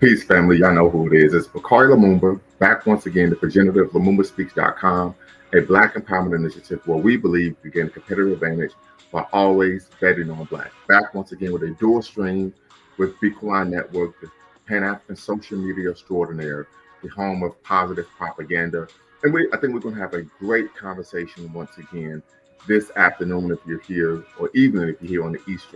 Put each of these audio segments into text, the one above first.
Peace, family. Y'all know who it is. It's Bakari Lumumba, back once again, the progenitor of LumumbaSpeaks.com, a Black empowerment initiative where we believe we gain a competitive advantage while always betting on Black. Back once again with a dual stream with Beacon Network, the Pan African social media extraordinaire, the home of positive propaganda. And I think we're going to have a great conversation once again this afternoon if you're here, or even if you're here on the East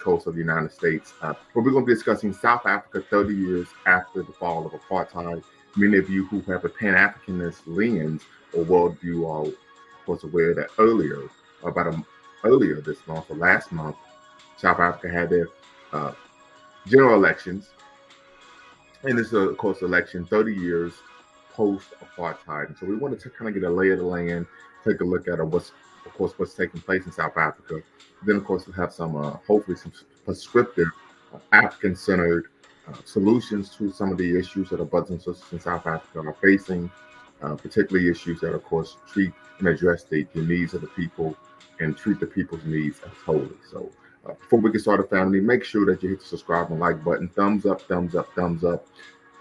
Coast of the United States. Where we're going to be discussing South Africa 30 years after the fall of apartheid. Many of you who have a Pan-Africanist lens or worldview are, of course, aware that earlier this month or last month, South Africa had their general elections. And this is, of course, election 30 years post-apartheid. And so we wanted to kind of get a lay of the land, take a look at what's taking place in South Africa. Then, of course, we'll have some, hopefully, some prescriptive, African-centered solutions to some of the issues that our brothers and sisters in South Africa are facing, particularly issues that, of course, treat and address the needs of the people and treat the people's needs as wholly. So before we get started, family, make sure that you hit the subscribe and like button. Thumbs up, thumbs up, thumbs up.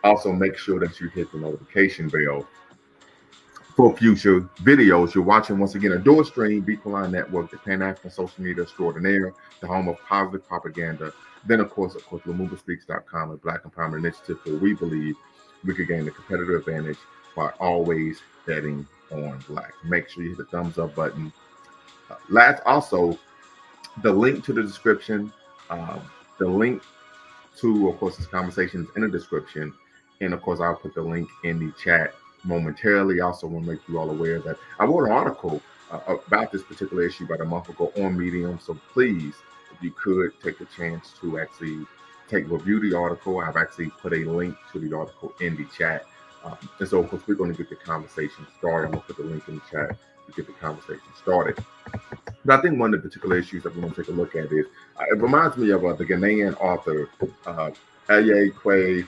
Also, make sure that you hit the notification bell for future videos. You're watching, once again, a dual stream, Beacon Network, the Pan-African social media extraordinaire, the home of positive propaganda. Then, of course, LumumbaSpeaks.com, a Black empowerment initiative where we believe we could gain a competitive advantage by always betting on Black. Make sure you hit the thumbs up button. Also, the link to the description, the link to, of course, this conversation is in the description. And, of course, I'll put the link in the chat momentarily. I also want to make you all aware that I wrote an article about this particular issue about a month ago on Medium. So please, if you could take a chance to actually review the article. I've actually put a link to the article in the chat. And so, of course, we're going to get the conversation started. I'm going to put the link in the chat to get the conversation started. But I think one of the particular issues that we want to take a look at is, it reminds me of the Ghanaian author, Ayekwe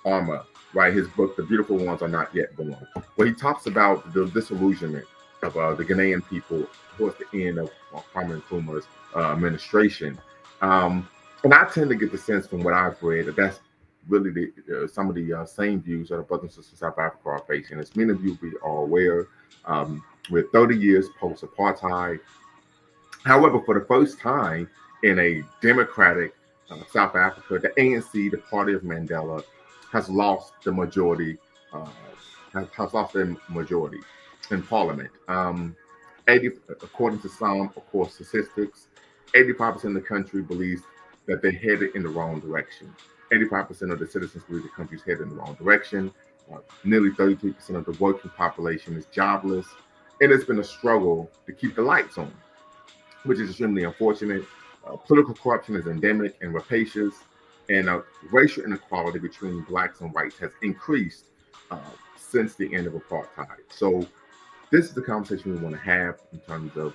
Arma, right? His book, The Beautiful Ones Are Not Yet Born, where he talks about the disillusionment of the Ghanaian people towards the end of Kwame Nkrumah's administration. And I tend to get the sense from what I've read that that's really some of the same views that our brothers and sisters in South Africa are facing. As many of you are aware, we're 30 years post-apartheid. However, for the first time in a democratic South Africa, the ANC, the party of Mandela, has lost the majority, in parliament. According to some, of course, statistics, 85% of the country believes that they're headed in the wrong direction. 85% of the citizens believe the country's headed in the wrong direction. Nearly 33% of the working population is jobless. And it's been a struggle to keep the lights on, which is extremely unfortunate. Political corruption is endemic and rapacious, and racial inequality between blacks and whites has increased since the end of apartheid. So this is the conversation we want to have in terms of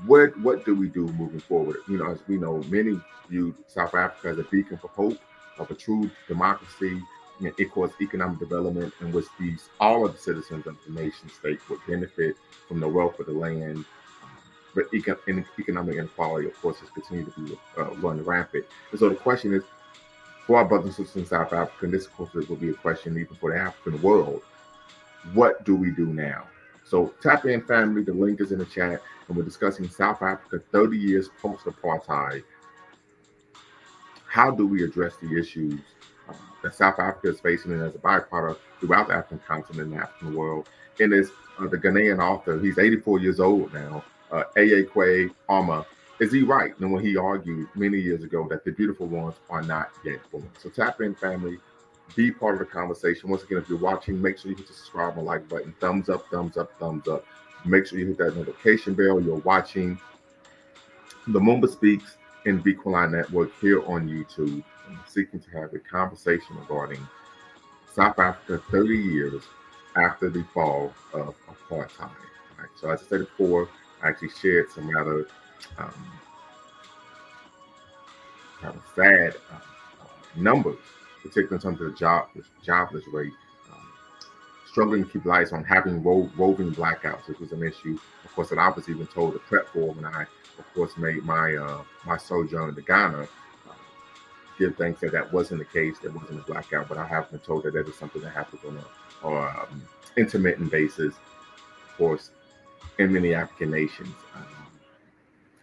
what do we do moving forward. You know, as we know, many view South Africa as a beacon for hope, of a true democracy, and equals economic development in which all of the citizens of the nation state would benefit from the wealth of the land. But economic inequality, of course, has continued to be running rampant. And so the question is, for our brothers and sisters in South Africa, and this, of course, will be a question even for the African world, what do we do now? So tap in, family. The link is in the chat, and we're discussing South Africa 30 years post-apartheid. How do we address the issues that South Africa is facing and as a byproduct throughout the African continent and the African world? And as the Ghanaian author, he's 84 years old now, Ayekwe Arma, is he right? And when he argued many years ago that the beautiful ones are not yet born. So tap in, family. Be part of the conversation. Once again, if you're watching, make sure you hit the subscribe and like button. Thumbs up, thumbs up, thumbs up. Make sure you hit that notification bell. You're watching Lumumba Speaks and Beacon Network here on YouTube. I'm seeking to have a conversation regarding South Africa 30 years after the fall of apartheid. Right. So as I said before, I actually shared some rather sad numbers, particularly in terms of the jobless rate, struggling to keep lights on, having roving blackouts, which was an issue, of course, that I was even told to prep for when I, of course, made my sojourn to Ghana. give thanks that that wasn't the case, there wasn't a blackout, but I have been told that that is something that happens on a or intermittent basis, of course, in many African nations.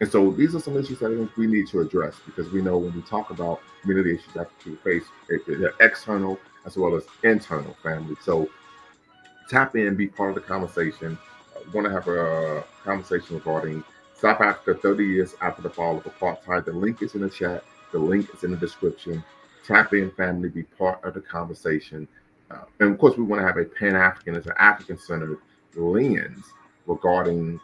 And so these are some issues that I think we need to address because we know when we talk about community issues that people face, they're external as well as internal family. So tap in, be part of the conversation. We want to have a conversation regarding South Africa 30 years after the fall of apartheid. The link is in the chat, the link is in the description. Tap in, family, be part of the conversation. And of course, we want to have a Pan African, it's an African centered lens regarding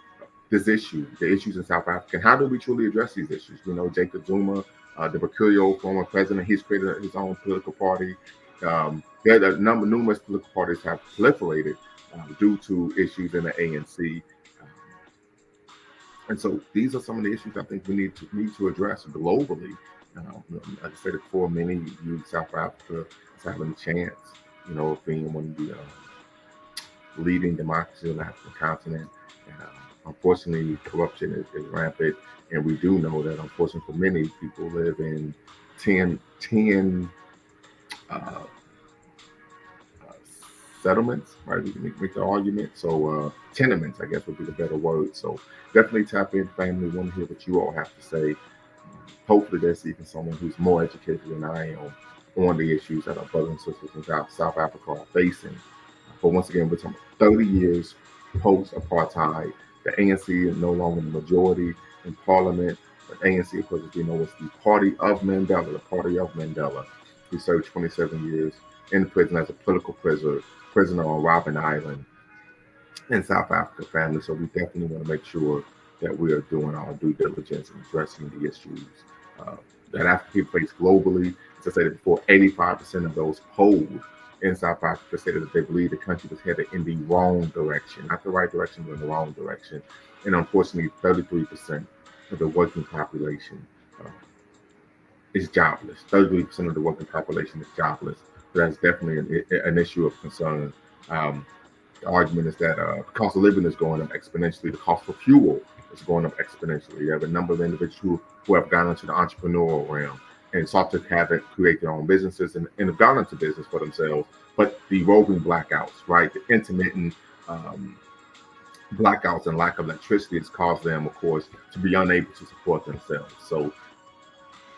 this issue, the issues in South Africa, and how do we truly address these issues? We know Jacob Zuma, the Mercurial former president, he's created his own political party. There are numerous political parties have proliferated due to issues in the ANC. Um, and so these are some of the issues I think we need to address globally. Like I said before, many use South Africa as having a chance, of being one of the leading democracies on the African continent. And, unfortunately, corruption is rampant, and we do know that, unfortunately, for many people live in 10 uh, settlements, right? We can make the argument. So tenements, I guess, would be the better word. So definitely tap in, family. Want to hear what you all have to say. Hopefully, there's even someone who's more educated than I am on the issues that our brothers and sisters in South Africa are facing. But once again, we're talking 30 years post-apartheid. The ANC is no longer the majority in parliament. The ANC, of course, as we know, is the party of Mandela, the party of Mandela. He served 27 years in prison as a political prisoner on Robben Island in South Africa, family. So we definitely want to make sure that we are doing our due diligence and addressing the issues uh, that African people face globally. As I said before, 85% of those polled in South Africa stated that they believe the country was headed in the wrong direction, not the right direction, but in the wrong direction. And unfortunately, 33% of the working population is jobless. 33% of the working population is jobless. So that's definitely an issue of concern. Um, the argument is that the cost of living is going up exponentially. The cost of fuel is going up exponentially. You have a number of individuals who have gone into the entrepreneurial realm and sought to create their own businesses and have gone into business for themselves. But the roving blackouts, right, the intermittent blackouts and lack of electricity has caused them, of course, to be unable to support themselves. So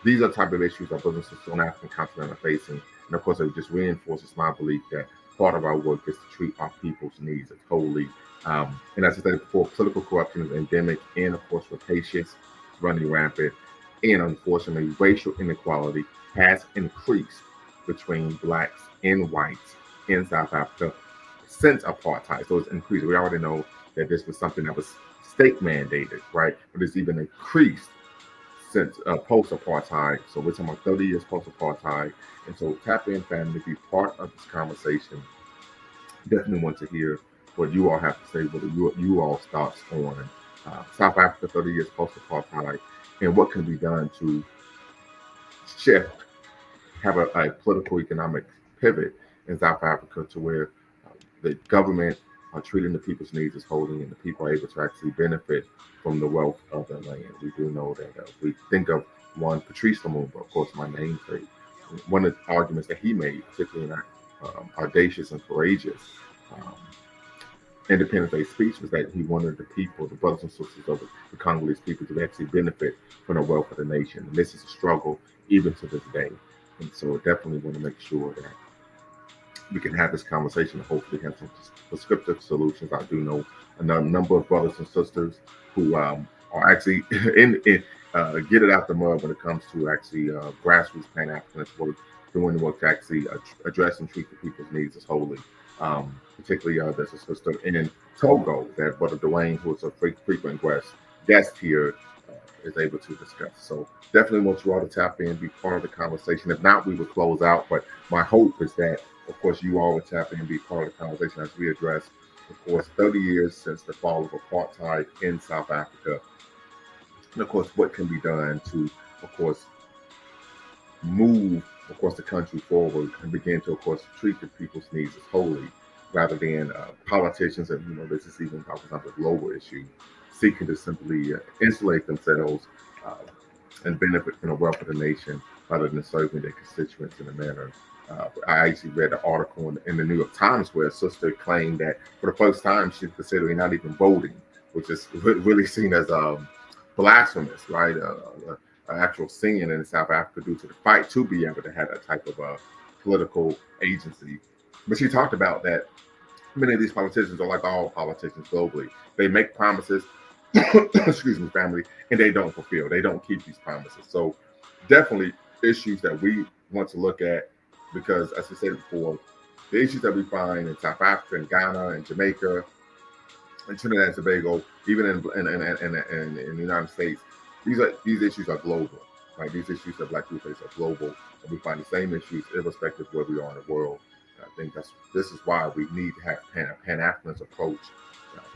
these are the type of issues our brothers and sisters on the African continent are facing. And of course, it just reinforces my belief that part of our work is to treat our people's needs as wholly. And as I said before, political corruption is endemic, and of course, rapacious, it's running rampant. And unfortunately, racial inequality has increased between blacks and whites in South Africa since apartheid. So it's increased. We already know that this was something that was state mandated, right? But it's even increased since post-apartheid. So we're talking about 30 years post-apartheid. And so tap in, family, be part of this conversation. Definitely want to hear what you all have to say, what you all thoughts on South Africa 30 years post-apartheid, and what can be done to shift, have a political economic pivot in South Africa to where the government are treating the people's needs as holy and the people are able to actually benefit from the wealth of their land. We do know that we think of one, Patrice Lumumba, of course, my namesake. One of the arguments that he made, particularly in that audacious and courageous Independence Day speech, was that he wanted the people, the brothers and sisters of the Congolese people, to actually benefit from the wealth of the nation. And this is a struggle even to this day. And so definitely want to make sure that we can have this conversation and hopefully have some prescriptive solutions. I do know a number of brothers and sisters who are actually get it out the mud when it comes to actually grassroots Pan-Africanist work, doing the work to actually address and treat the people's needs as wholly. Particularly, there's a sister in Togo that Brother Dwayne, who is a frequent guest here, is able to discuss. So definitely want you all to tap in, be part of the conversation. If not, we will close out. But my hope is that, of course, you all would tap in and be part of the conversation as we address, of course, 30 years since the fall of apartheid in South Africa. And, of course, what can be done to, of course, move, of course, the country forward and begin to, of course, treat the people's needs as wholly rather than politicians, and, this is even talking about the global issue, seeking to simply insulate themselves and benefit from the wealth of the nation rather than serving their constituents in a manner. I actually read an article in the New York Times where a sister claimed that for the first time she's considering not even voting, which is really seen as blasphemous, right? Actual sin in South Africa due to the fight to be able to have that type of political agency. But she talked about that many of these politicians are like all politicians globally. They make promises, excuse me, family, and they don't fulfill. They don't keep these promises. So definitely issues that we want to look at because, as I said before, the issues that we find in South Africa and Ghana and Jamaica and Trinidad and Tobago, even in the United States, these issues are global. Right? These issues that Black people face are global, and we find the same issues irrespective of where we are in the world. I think this is why we need to have Pan Africanist approach,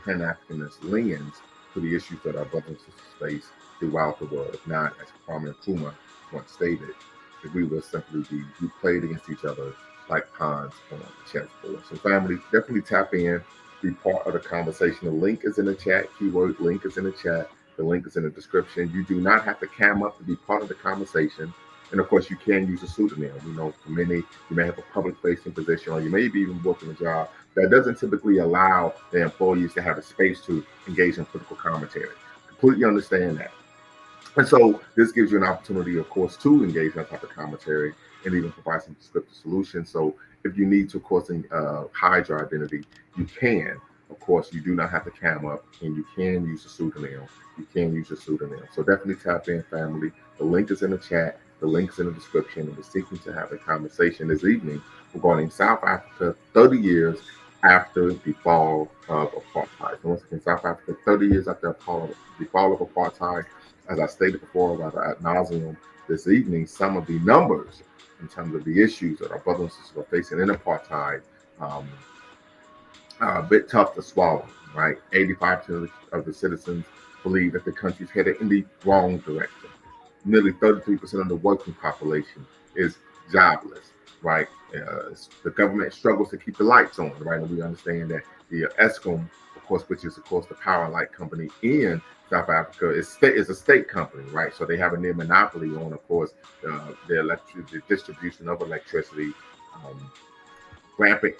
Pan Africanist lens to the issues that our brothers and sisters face throughout the world. If not, as Kwame Nkrumah once stated, that we will simply be played against each other like pawns on the chessboard. So, family, definitely tap in, be part of the conversation. The link is in the chat. Keyword link is in the chat. The link is in the description. You do not have to cam up to be part of the conversation. And of course, you can use a pseudonym. You know, for many, you may have a public-facing position, or you may be even working a job that doesn't typically allow the employees to have a space to engage in political commentary. Completely understand that. And so this gives you an opportunity, of course, to engage in that type of commentary and even provide some descriptive solutions. So if you need to, of course, hide your identity, you can. Of course, you do not have to cam up, and you can use a pseudonym. You can use a pseudonym. So definitely tap in, family. The link is in the chat. The link's in the description. And we're seeking to have a conversation this evening regarding South Africa 30 years after the fall of apartheid. And once again, South Africa 30 years after the fall of apartheid. As I stated before, rather ad nauseum this evening, some of the numbers in terms of the issues that our brothers and sisters are facing in apartheid are a bit tough to swallow, right? 85% of the citizens believe that the country's headed in the wrong direction. Nearly 33% of the working population is jobless, right? The government struggles to keep the lights on, right? And we understand that the Eskom, of course, which is, of course, the power and light company in South Africa, is a state company, right? So they have a near monopoly on, of course, the distribution of electricity, um, rampant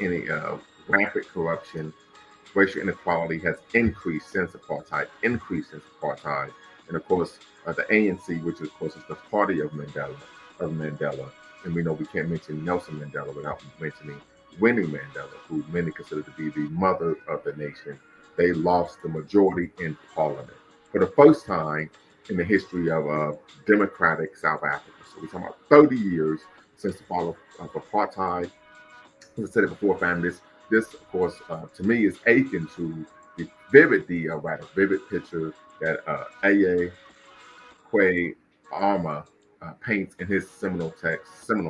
rampant corruption, racial inequality has increased since apartheid, and of course the ANC, which of course is the party of Mandela, and we know we can't mention Nelson Mandela without mentioning Winnie Mandela, who many consider to be the mother of the nation. They lost the majority in parliament for the first time in the history of democratic South Africa. So we're talking about 30 years since the fall of apartheid. As I said it before, fam, this of course to me is akin to the vivid picture that A.A. Quay Arma paints in his seminal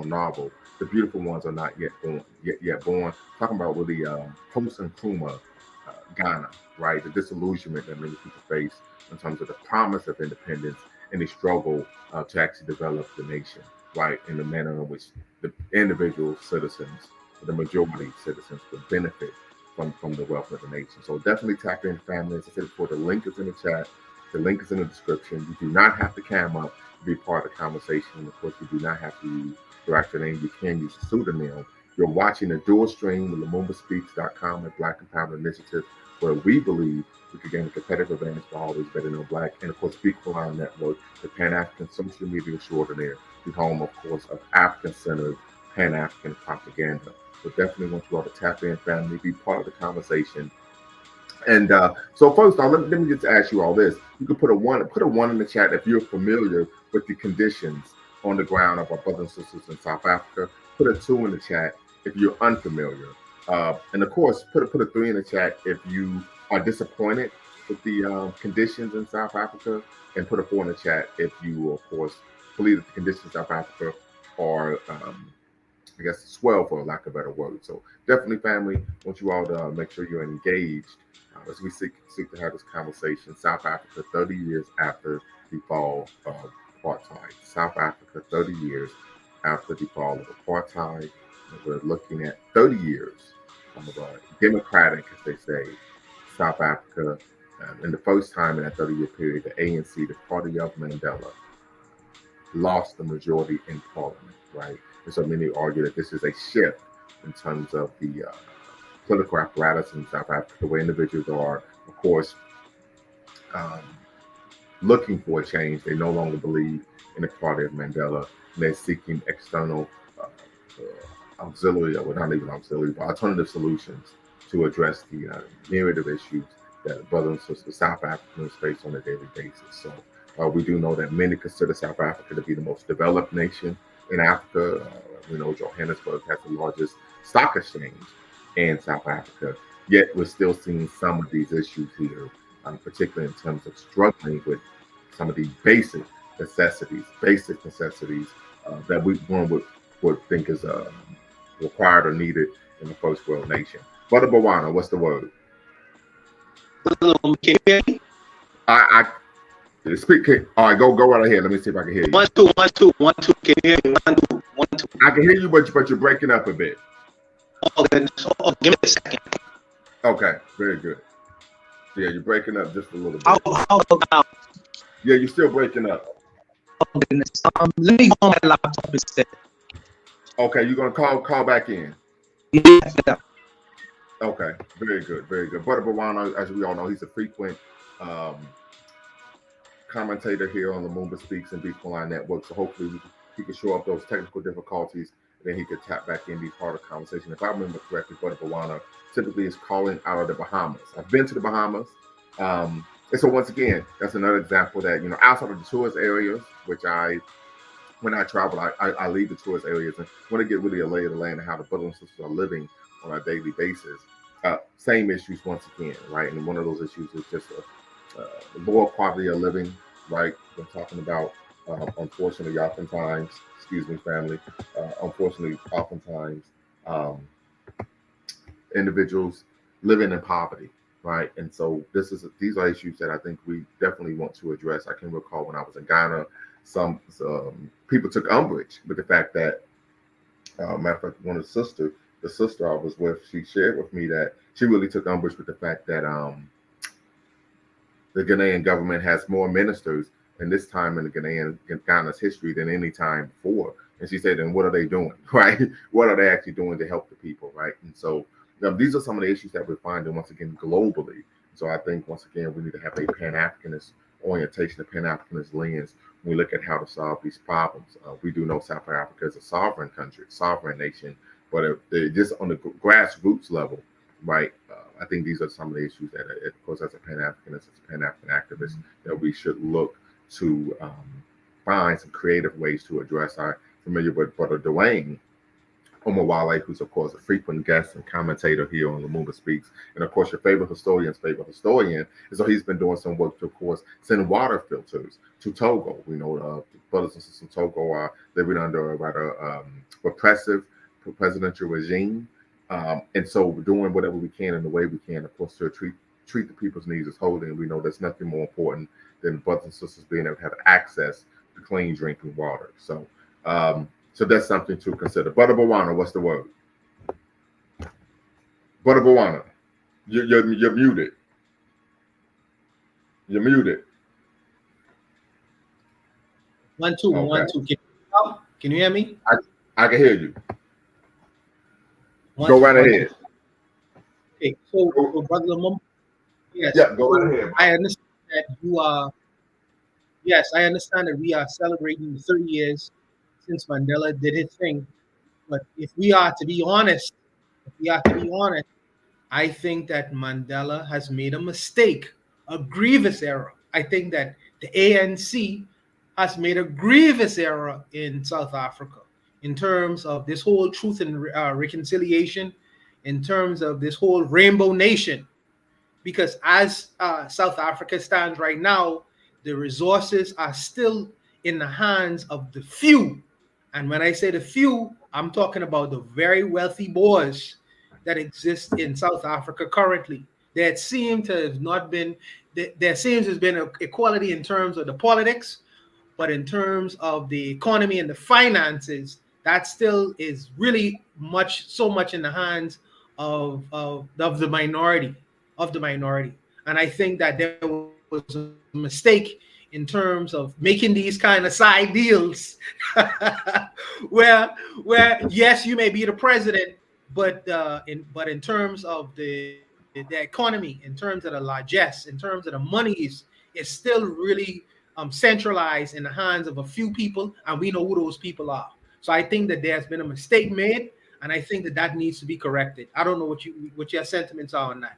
novel, "The Beautiful Ones Are Not Yet Born," talking about really post Nkrumah Ghana, right? The disillusionment that many people face in terms of the promise of independence and the struggle to actually develop the nation, right? In the manner in which the individual citizens, the majority citizens, would benefit from the wealth of the nation. So definitely tap in, family. As I said before, the link is in the chat. The link is in the description. You do not have to cam up to be part of the conversation. Of course, you do not have to use your actual name. You can use a pseudonym. You're watching a dual stream with LumumbaSpeaks.com and Black Empowerment Initiative, where we believe we could gain a competitive advantage for always better known Black. And of course, Speak for Our Network, the Pan African social media extraordinaire, the home, of course, of African centered Pan African propaganda. So definitely want you all to tap in, family, be part of the conversation. And so first off, let me just ask you all this. You can put a one in the chat if you're familiar with the conditions on the ground of our brothers and sisters in South Africa. Put a two in the chat if you're unfamiliar. And of course, put a three in the chat if you are disappointed with the conditions in South Africa. And put a four in the chat if you, of course, believe that the conditions in South Africa are I guess swell, for lack of a better word. So definitely, family, want you all to make sure you're engaged as we seek to have this conversation. South Africa, 30 years after the fall of apartheid. South Africa, 30 years after the fall of apartheid. And we're looking at 30 years of democratic, as they say, South Africa. And the first time in that 30-year period, the ANC, the party of Mandela, lost the majority in parliament, right? And so many argue that this is a shift in terms of the political apparatus in South Africa, the way individuals are, of course, um, looking for a change. They no longer believe in the party of Mandela, and they're seeking external auxiliary, or not even auxiliary, but alternative solutions to address the myriad of issues that brothers and sisters, South Africans face on a daily basis. So we do know that many consider South Africa to be the most developed nation in Africa. We know Johannesburg has the largest stock exchange in South Africa, yet we're still seeing some of these issues here, particularly in terms of struggling with some of the basic necessities that would think is required or needed in the first world nation. Brother Bawana, what's the word? Can you hear me? I speak. All right, go right ahead. Let me see if I can hear you. 1 2 1 2 1 2. Can you hear me? 1 2 1 2. I can hear you, but you're breaking up a bit. Okay, so, give me a second. Okay, very good. Yeah, you're breaking up just a little bit. How about now? Yeah, you're still breaking up. Oh goodness. Let me go on my laptop instead. Okay, you're gonna call back in. Yeah. Okay, very good, very good. Brother Bawana, as we all know, he's a frequent commentator here on the Lumumba Speaks and Beats Online Network. So hopefully he can show up those technical difficulties, and then he could tap back in, be part of the conversation. If I remember correctly, Brother Bawana typically is calling out of the Bahamas. I've been to the Bahamas. And so once again, that's another example that, outside of the tourist areas, which when I travel, I leave the tourist areas and want to get really a lay of the land and how the brothers and sisters are living on a daily basis. Same issues once again, right? And one of those issues is just the lower quality of living, right? We're talking about, unfortunately, oftentimes, excuse me, family, unfortunately, oftentimes, individuals living in poverty, right? And so these are issues that I think we definitely want to address. I can recall when I was in Ghana, some people took umbrage with the fact that, matter of fact, the sister I was with, she shared with me that she really took umbrage with the fact that the Ghanaian government has more ministers in this time in Ghana's history than any time before. And she said, "And what are they doing, right? What are they actually doing to help the people, right?" And so these are some of the issues that we're finding once again globally. So I think once again we need to have a Pan-Africanist orientation, a Pan-Africanist lens when we look at how to solve these problems. We do know South Africa is a sovereign country, sovereign nation, but they're just on the grassroots level, right? I think these are some of the issues that, of course, as a Pan-Africanist, as a Pan-African activist, that we should look to find some creative ways to address. I'm familiar with Brother Dwayne Omawale, who's, of course, a frequent guest and commentator here on Lumumba Speaks. And, of course, your favorite historian. And so he's been doing some work to, of course, send water filters to Togo. We know brothers and sisters in Togo are living under a rather repressive presidential regime. And so we're doing whatever we can in the way we can, of course, to treat the people's needs as holy. And we know there's nothing more important than brothers and sisters being able to have access to clean drinking water. So that's something to consider. Brother Bawana, what's the word? Brother Bawana, you're muted. You're muted. 1 2 Okay. 1 2. Can you hear me? I can hear you. One, Go two, right one, ahead. two. Okay, so Brother Lumumba, yes. Yeah, go right ahead. I understand that you are. Yes, I understand that we are celebrating the 30 years since Mandela did his thing. But if we are to be honest, I think that Mandela has made a mistake, a grievous error. I think that the ANC has made a grievous error in South Africa in terms of this whole truth and reconciliation, in terms of this whole rainbow nation. Because as South Africa stands right now, the resources are still in the hands of the few. And when I say the few, I'm talking about the very wealthy boys that exist in South Africa currently. There seems to have not been, there seems to have been equality in terms of the politics, but in terms of the economy and the finances, that still is really so much in the hands of the minority. And I think that there was a mistake in in terms of making these kind of side deals, where yes, you may be the president, but in terms of the economy, in terms of the largesse, in terms of the monies, it's still really centralized in the hands of a few people, and we know who those people are. So I think that there's been a mistake made, and I think that that needs to be corrected. I don't know what your sentiments are on that.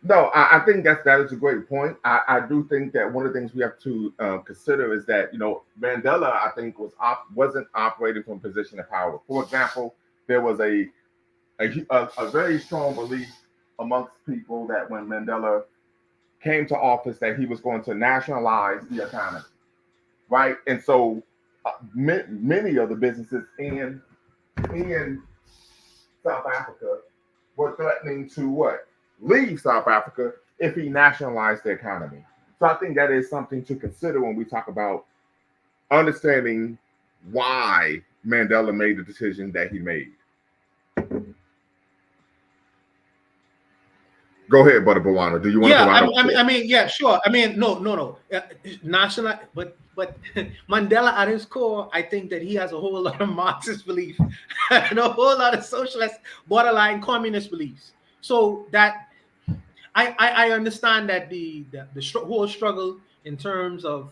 No, I think that is a great point. I do think that one of the things we have to consider is that Mandela, I think, wasn't operating from a position of power. For example, there was a very strong belief amongst people that when Mandela came to office, that he was going to nationalize the economy, right? And so many of the businesses in South Africa were threatening to what? Leave South Africa if he nationalized the economy. So I think that is something to consider when we talk about understanding why Mandela made the decision that he made. Go ahead, Brother Bawana. Do you want to Yeah, provide yeah, sure. I mean, no. National, but Mandela at his core, I think that he has a whole lot of Marxist belief and a whole lot of socialist, borderline communist beliefs. So that I understand that the whole struggle in terms of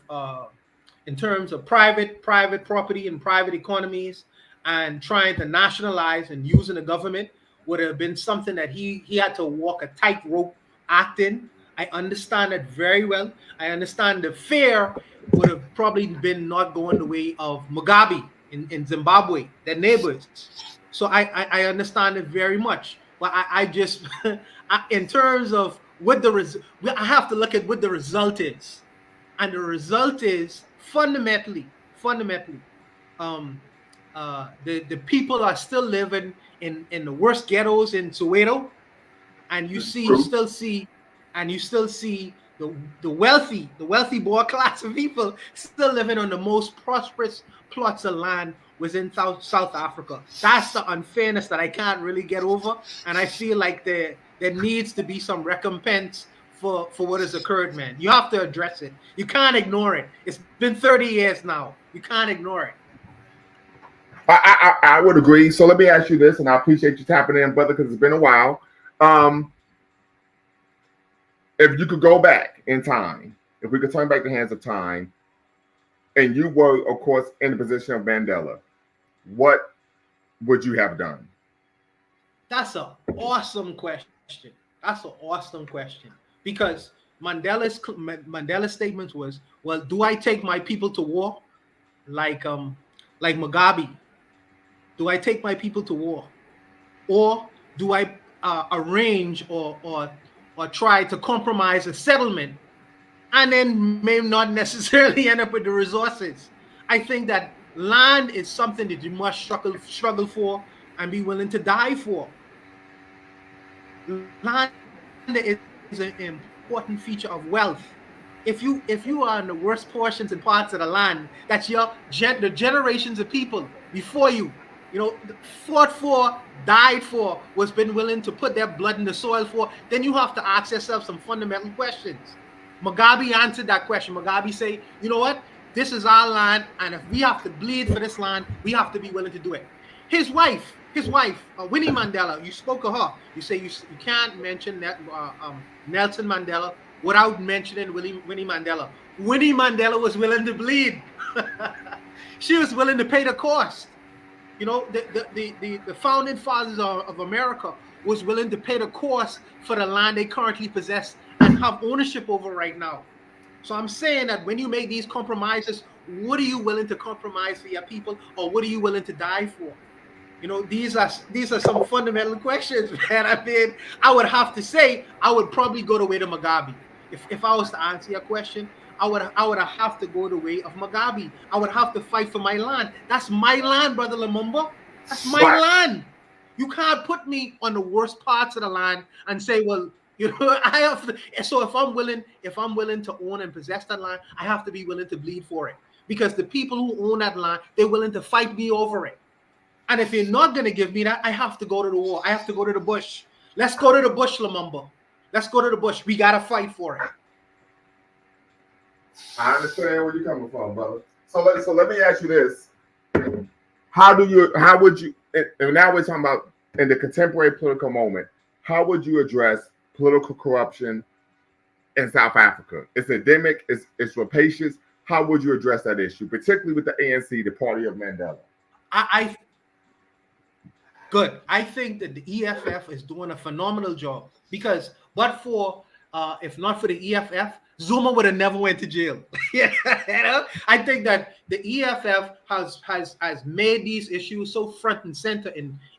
private property and private economies and trying to nationalize and using the government would have been something that he had to walk a tightrope act in. I understand it very well. I understand the fear would have probably been not going the way of Mugabe in Zimbabwe, their neighbors. So I understand it very much. But I just in terms of what I have to look at what the result is, and the result is fundamentally, um, the people are still living in the worst ghettos in Soweto, and you still see the wealthy boy class of people still living on the most prosperous plots of land within South Africa. That's the unfairness that I can't really get over, and I feel like there needs to be some recompense for what has occurred, man. You have to address it. You can't ignore it. It's been 30 years now. You can't ignore it. I would agree. So let me ask you this, and I appreciate you tapping in, brother, because it's been a while. If you could go back in time, if we could turn back the hands of time, and you were, of course, in the position of Mandela, what would you have done? That's an awesome question. That's an awesome question because Mandela's statements was, well, do I take my people to war like Mugabe? Do I take my people to war, or do I arrange or try to compromise a settlement and then may not necessarily end up with the resources? I think that land is something that you must struggle for and be willing to die for. Land is an important feature of wealth. If you are in the worst portions and parts of the land that the generations of people before you fought for, died for, was been willing to put their blood in the soil for, then you have to ask yourself some fundamental questions. Mugabe answered that question. Mugabe say, you know what? This is our land, and if we have to bleed for this land, we have to be willing to do it. His wife, Winnie Mandela. You spoke of her. You say you can't mention Nelson Mandela without mentioning Winnie Mandela. Winnie Mandela was willing to bleed. She was willing to pay the cost. The founding fathers of America was willing to pay the cost for the land they currently possess and have ownership over right now. So I'm saying that when you make these compromises, what are you willing to compromise for your people, or what are you willing to die for? These are some fundamental questions, man. I mean, I would have to say I would probably go the way to Mugabe. If I was to answer your question, I would have to go the way of Mugabe. I would have to fight for my land. That's my land, brother Lumumba. That's my Right. land. You can't put me on the worst parts of the land and say, well, I have to. So if I'm willing to own and possess that land, I have to be willing to bleed for it. Because the people who own that land, they're willing to fight me over it. And if you're not going to give me that, I have to go to the war. I have to go to the bush. Let's go to the bush, Lumumba. Let's go to the bush. We got to fight for it. I understand where you're coming from, brother. So let me ask you this: how would you? And now we're talking about in the contemporary political moment. How would you address political corruption in South Africa? It's endemic. It's rapacious. How would you address that issue, particularly with the ANC, the party of Mandela? I Good. I think that the EFF is doing a phenomenal job because, but for if not for the EFF, Zuma would have never went to jail. Yeah, I think that the EFF has made these issues so front and center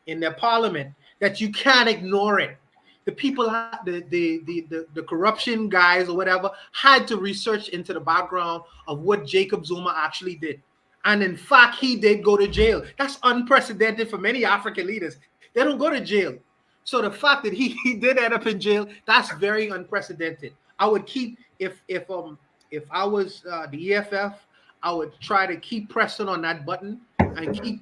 in their parliament that you can't ignore it. The people, the corruption guys or whatever, had to research into the background of what Jacob Zuma actually did. And in fact, he did go to jail. That's unprecedented for many African leaders. They don't go to jail. So the fact that he did end up in jail, that's very unprecedented. I would keep if I was the EFF, I would try to keep pressing on that button and keep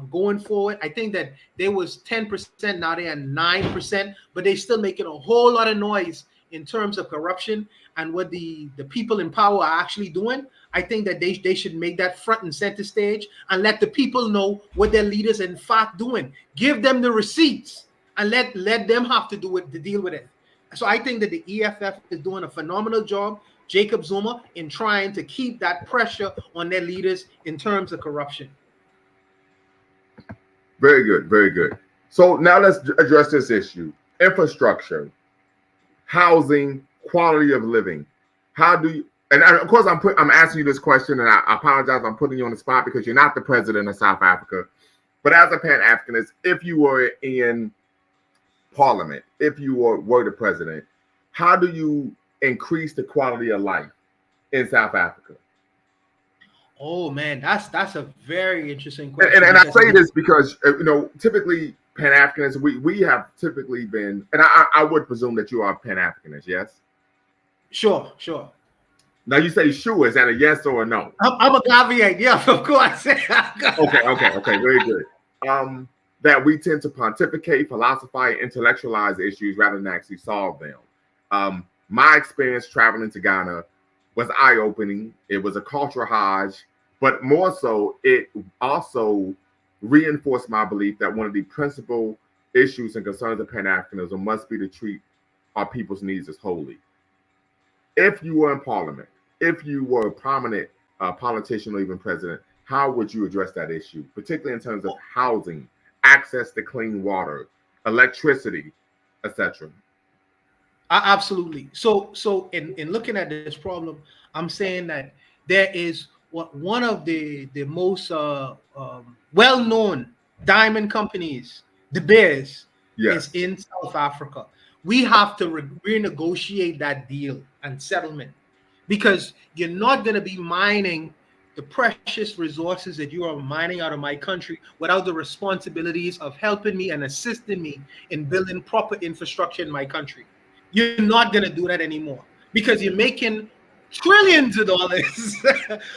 going forward. I think that there was 10%, now they're at 9%, but they still making a whole lot of noise in terms of corruption and what the people in power are actually doing. I think that they should make that front and center stage and let the people know what their leaders in fact doing. Give them the receipts and let them have to do it to deal with it. So I think that the EFF is doing a phenomenal job, Jacob Zuma, in trying to keep that pressure on their leaders in terms of corruption. Very good, very good. So now let's address this issue: infrastructure, housing, quality of living. How do you? And of course, I'm asking you this question, and I apologize. I'm putting you on the spot because you're not the president of South Africa. But as a Pan Africanist, if you were in Parliament, if you were the president, how do you increase the quality of life in South Africa? Oh man, that's a very interesting And, question and I because say again, this because typically Pan Africanists, we have typically been, and I would presume that you are Pan Africanist, yes. sure. Now you say sure, is that a yes or a no? I'm a Gaviate, yeah, of course. Okay, very good. That we tend to pontificate, philosophize, intellectualize issues rather than actually solve them. My experience traveling to Ghana was eye-opening. It was a cultural hodge, but more so, it also reinforced my belief that one of the principal issues and concerns of Pan-Africanism must be to treat our people's needs as holy. If you were in Parliament, if you were a prominent politician or even president, how would you address that issue, particularly in terms of housing, access to clean water, electricity, etc.? Absolutely. So in looking at this problem, I'm saying that there is one of the most well-known diamond companies, the Bears, is Yes. in South Africa. We have to renegotiate that deal and settlement because you're not going to be mining the precious resources that you are mining out of my country without the responsibilities of helping me and assisting me in building proper infrastructure in my country. You're not going to do that anymore because you're making trillions of dollars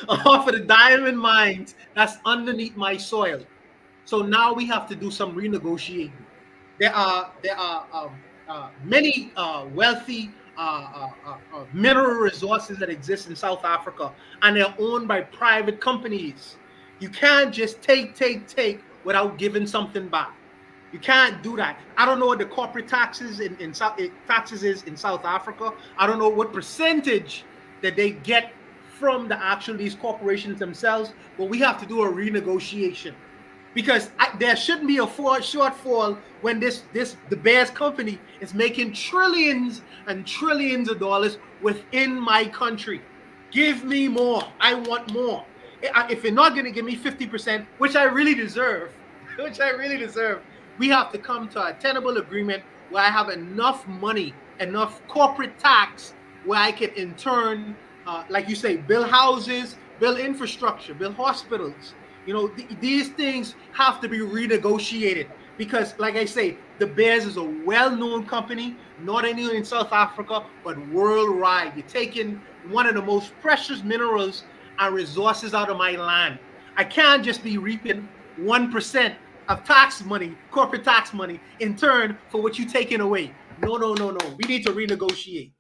off of the diamond mines that's underneath my soil. So now we have to do some renegotiating. There are many wealthy mineral resources that exist in South Africa, and they're owned by private companies. You can't just take without giving something back. You can't do that. I don't know what the corporate taxes in taxes is in South Africa. I don't know what percentage that they get from the actual these corporations themselves, but we have to do a renegotiation because there shouldn't be a shortfall when this the Bears company is making trillions and trillions of dollars within my country. Give me more. I want more. If you're not going to give me 50%, which I really deserve, which I really deserve, we have to come to a tenable agreement where I have enough money, enough corporate tax where I can in turn, like you say, build houses, build infrastructure, build hospitals. These things have to be renegotiated because, like I say, the Bears is a well-known company, not only in South Africa but worldwide. You're taking one of the most precious minerals and resources out of my land. I can't just be reaping 1% of tax money, corporate tax money, in turn for what you're taking away. No. We need to renegotiate.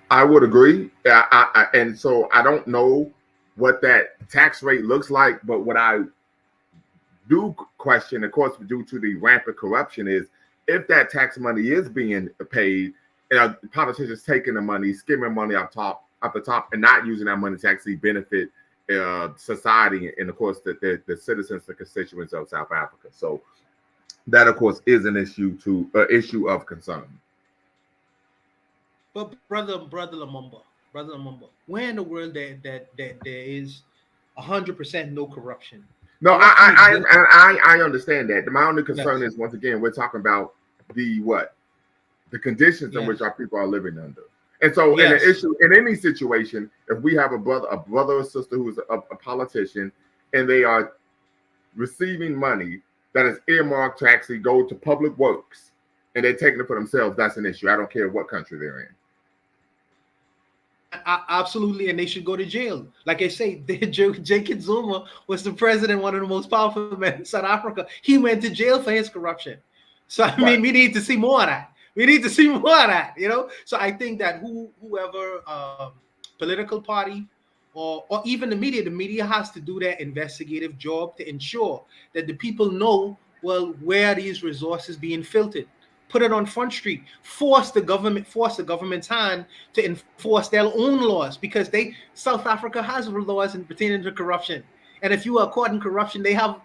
I would agree. And so I don't know what that tax rate looks like, but what I do question, of course, due to the rampant corruption, is if that tax money is being paid, and politicians taking the money, skimming money off the top, and not using that money to actually benefit society and, of course, the citizens, the constituents of South Africa. So that, of course, is an issue of concern. But brother Lamumba, where in the world that there is 100% no corruption? No, Corruption exists. I understand that. My only concern Yes, is, once again, we're talking about the what the conditions in which yes, our people are living under. And so, in an yes. issue, in any situation, if we have a brother or sister who's a politician, and they are receiving money that is earmarked to actually go to public works, and they're taking it for themselves, that's an issue. I don't care what country they're in. Absolutely, and they should go to jail. Like I say, Jacob Zuma was the president, one of the most powerful men in South Africa. He went to jail for his corruption. So I Right. mean, we need to see more of that. We need to see more of that. So I think that whoever political party or even the media has to do their investigative job to ensure that the people know, well, where these resources being filtered. Put it on Front Street. Force the government's hand to enforce their own laws, because South Africa has laws in pertaining to corruption. And if you are caught in corruption, they have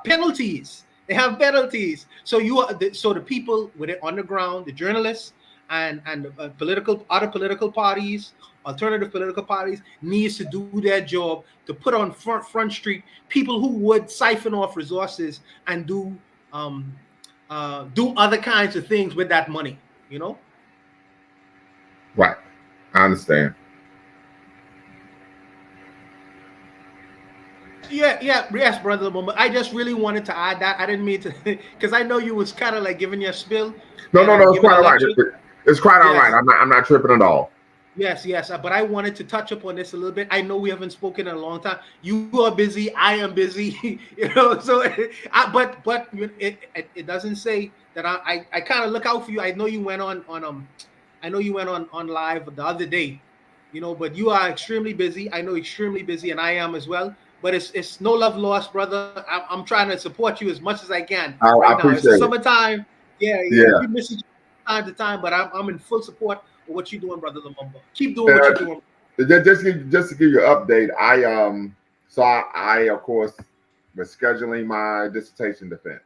penalties. They have penalties. So the people with it on the ground, the journalists and other political parties, alternative political parties, needs to do their job to put on Front Street people who would siphon off resources and um, do other kinds of things with that money. You know. Right. I understand. Yes, brother. But I just really wanted to add that. I didn't mean to, because I know you was kind of like giving your spill No, no, and no. It's giving quite a all right. lecture. It's quite all right. Yes, I'm not tripping at all. yes. But I wanted to touch upon this a little bit. I know we haven't spoken in a long time. You are busy. I am busy. So but it doesn't say that I kind of look out for you. I know you went on. I know you went on live the other day. But you are extremely busy. I know extremely busy, and I am as well. But it's no love lost, brother. I'm trying to support you as much as I can I right now. It's the appreciate it. summertime. Yeah. Yeah. We miss each other time to time, but I'm in full support of what you're doing, brother Lumumba. Keep doing what Uh, you're doing. just to give you an update, I of course was scheduling my dissertation defense.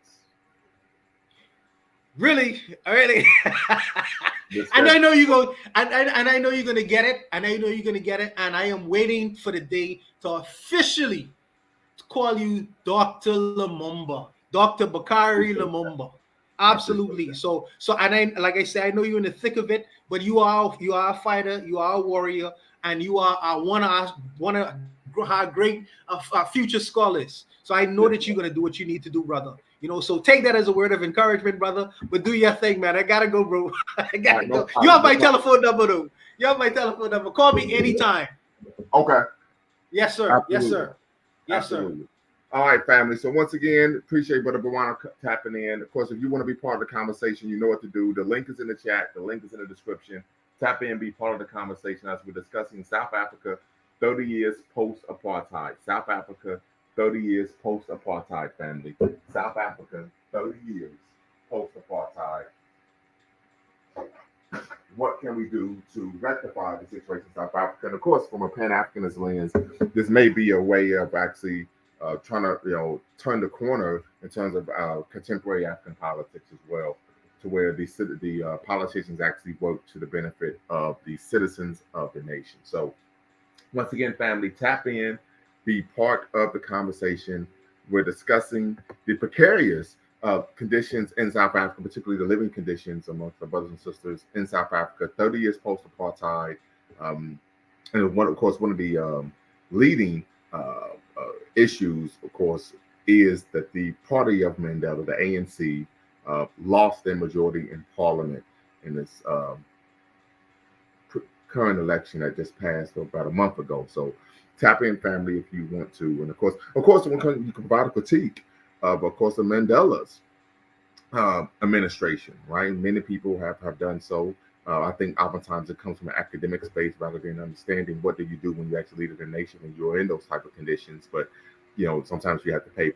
Really. And I Discuss- know you go, and I know you're gonna get it, and I know you're gonna get it, and I am waiting for the day to officially call you Dr. Lumumba, Dr. Bakari Lumumba. I appreciate Absolutely. that. So and I like I said, I know you're in the thick of it, but you are a fighter, you are a warrior, and you are one of our great future scholars. So I know Yes, that sir. you're gonna do what you need to do, brother. So take that as a word of encouragement, brother. But do your thing, man. I gotta go, bro. I All gotta right, no go. You problem. have No my problem. telephone number, though. You have my telephone number. Call me anytime. Okay. Yes, sir. Yes, Absolutely. sir. Yes, sir. Absolutely. All right, family. So once again, appreciate Brother Bawana tapping in. Of course, if you want to be part of the conversation, you know what to do. The link is in the chat. The link is in the description. Tap in, be part of the conversation as we're discussing South Africa 30 years post-apartheid. South Africa 30 years post-apartheid, family. South Africa 30 years post-apartheid. What can we do to rectify the situation in South Africa? And of course, from a Pan-Africanist lens, this may be a way of actually trying to, turn the corner in terms of contemporary African politics as well, to where the politicians actually work to the benefit of the citizens of the nation. So once again, family, tap in, be part of the conversation. We're discussing the precarious conditions in South Africa, particularly the living conditions amongst our brothers and sisters in South Africa, 30 years post apartheid. Um, and of course, one of the leading issues, of course, is that the party of Mandela, the ANC, lost their majority in parliament in this current election that just passed about a month ago. So tap in, family, if you want to. And of course, you can provide a critique of course, the Mandela's administration, right? Many people have done so. I think oftentimes it comes from an academic space rather than understanding what do you do when you actually lead a nation when you're in those type of conditions. But sometimes you have to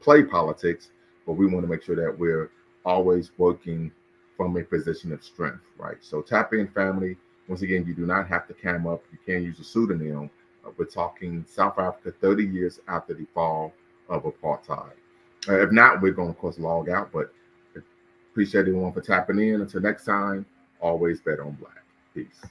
play politics, but we want to make sure that we're always working from a position of strength, right? So tap in, family. Once again, you do not have to cam up. You can use a pseudonym. We're talking South Africa 30 years after the fall of apartheid. If not, we're going to, of course, log out. But appreciate everyone for tapping in. Until next time, always bet on black. Peace.